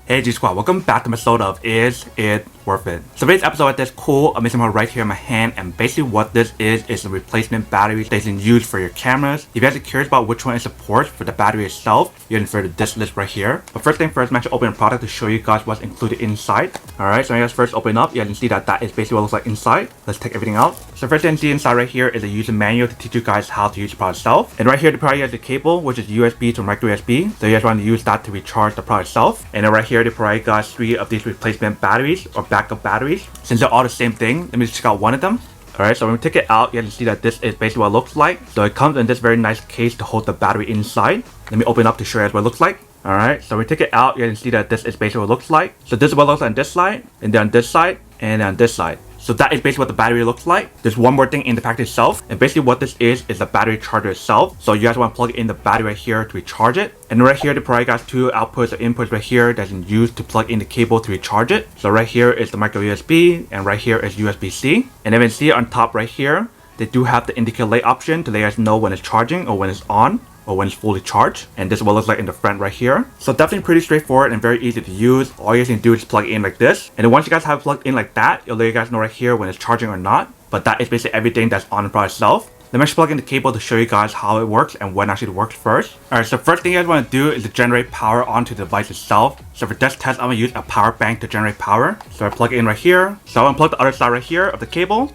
Hey G Squad, welcome back to my episode of Is It Worth It? So today's episode is this cool amazing one right here in my hand, and basically what this is a replacement battery that you can use for your cameras. If you guys are curious about which one it supports for the battery itself, you can refer to this list right here. But first thing first, I'm actually opening the product to show you guys what's included inside. Alright, so when you guys first open up, you guys can see that is basically what it looks like inside. Let's take everything out. So first thing you can see inside right here is a user manual to teach you guys how to use the product itself. And right here the product has a cable, which is USB to micro USB. So you guys want to use that to recharge the product itself. And then right here they provide guys 3 of these replacement batteries or backup batteries. Since they're all the same thing, let me just check out one of them. Alright, so when we take it out, you can see that this is basically what it looks like. So it comes in this very nice case to hold the battery inside. Let me open up to show you guys what it looks like. Alright, so when we take it out, you can see that this is basically what it looks like. So this is what it looks like on this side, and then on this side, and then on this side. So that is basically what the battery looks like. There's one more thing in the package itself, and basically what this is the battery charger itself. So you guys want to plug in the battery right here to recharge it. And right here they provide guys 2 outputs or inputs right here that you can use to plug in the cable to recharge it. So right here is the micro USB, and right here is USB-C. And then you can see on top right here, they do have the indicator light option to let you guys know when it's charging or when it's on, or when it's fully charged. And this is what it looks like in the front right here. So definitely pretty straightforward and very easy to use. All you guys can do is plug it in like this. And then once you guys have it plugged in like that, it'll let you guys know right here when it's charging or not. But that is basically everything that's on the product itself. Let me actually plug in the cable to show you guys how it works and when actually it works first. Alright, so first thing you guys want to do is to generate power onto the device itself. So for this test, I'm going to use a power bank to generate power. So I plug it in right here. So I'm going to plug the other side right here of the cable.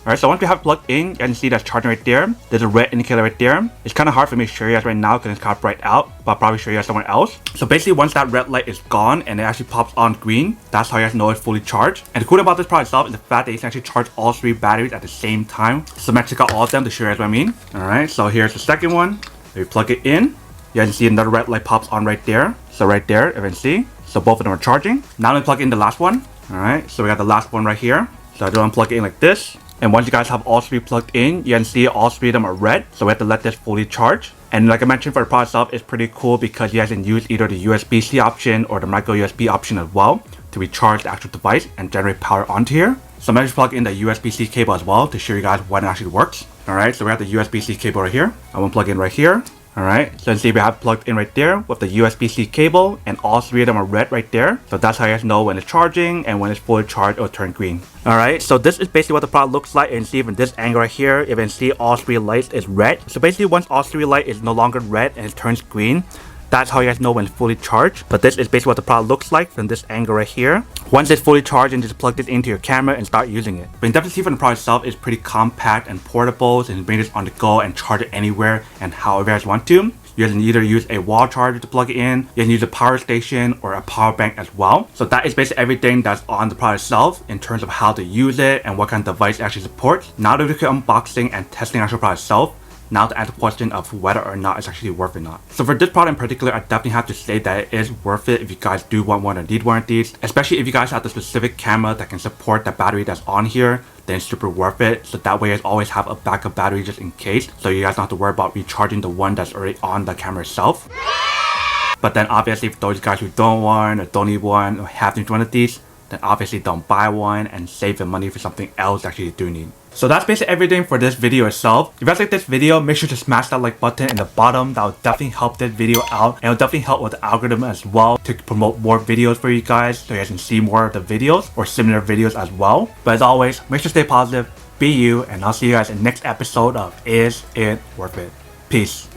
Alright, so once we have it plugged in, you can see that's charging right there. There's a red indicator right there. It's kind of hard for me to show you guys right now because it's kind of bright out, but I'll probably show you guys somewhere else. So basically once that red light is gone and it actually pops on green, that's how you guys know it's fully charged. And the cool thing about this product itself is the fact that you can actually charge all 3 batteries at the same time. So I'm going to check out all of them to show you guys what I mean. Alright, so here's the second one. We plug it in. You guys can see another red light pops on right there. So right there, you can see. So both of them are charging. Now let me plug in the last one. Alright, so we got the last one right here. So I do unplug it in like this. And once you guys have all 3 plugged in, you can see all 3 of them are red. So we have to let this fully charge. And like I mentioned, for the product itself, it's pretty cool because you guys can use either the USB-C option or the micro USB option as well to recharge the actual device and generate power onto here. So I'm going to plug in the USB-C cable as well to show you guys when it actually works. Alright, so we have the USB-C cable right here. I'm going to plug in right here. Alright, so you see we have plugged in right there with the USB-C cable, and all 3 of them are red right there. So that's how you guys know when it's charging, and when it's fully charged it'll turn green. Alright, so this is basically what the product looks like, and see from this angle right here, you can see all 3 lights is red. So basically once all 3 lights is no longer red and it turns green, that's how you guys know when it's fully charged. But this is basically what the product looks like from this angle right here. Once it's fully charged, and just plug it into your camera and start using it. But you can definitely see from the product itself, it's pretty compact and portable, so you can bring this on the go and charge it anywhere and however you guys want to. You can either use a wall charger to plug it in, you can use a power station or a power bank as well. So that is basically everything that's on the product itself in terms of how to use it and what kind of device it actually supports. Now that we can unboxing and testing the actual product itself, now to answer the question of whether or not it's actually worth it or not. So for this product in particular, I definitely have to say that it is worth it if you guys do want one or need one of these. Especially if you guys have the specific camera that can support the battery that's on here, then it's super worth it. So that way you guys always have a backup battery just in case. So you guys don't have to worry about recharging the one that's already on the camera itself. But then obviously for those guys who don't want or don't need one or have to use one of these, then obviously don't buy one and save the money for something else actually you do need. So that's basically everything for this video itself. If you guys like this video, make sure to smash that like button in the bottom. That will definitely help this video out, and it will definitely help with the algorithm as well to promote more videos for you guys so you guys can see more of the videos or similar videos as well. But as always, make sure to stay positive, be you, and I'll see you guys in the next episode of Is It Worth It? Peace.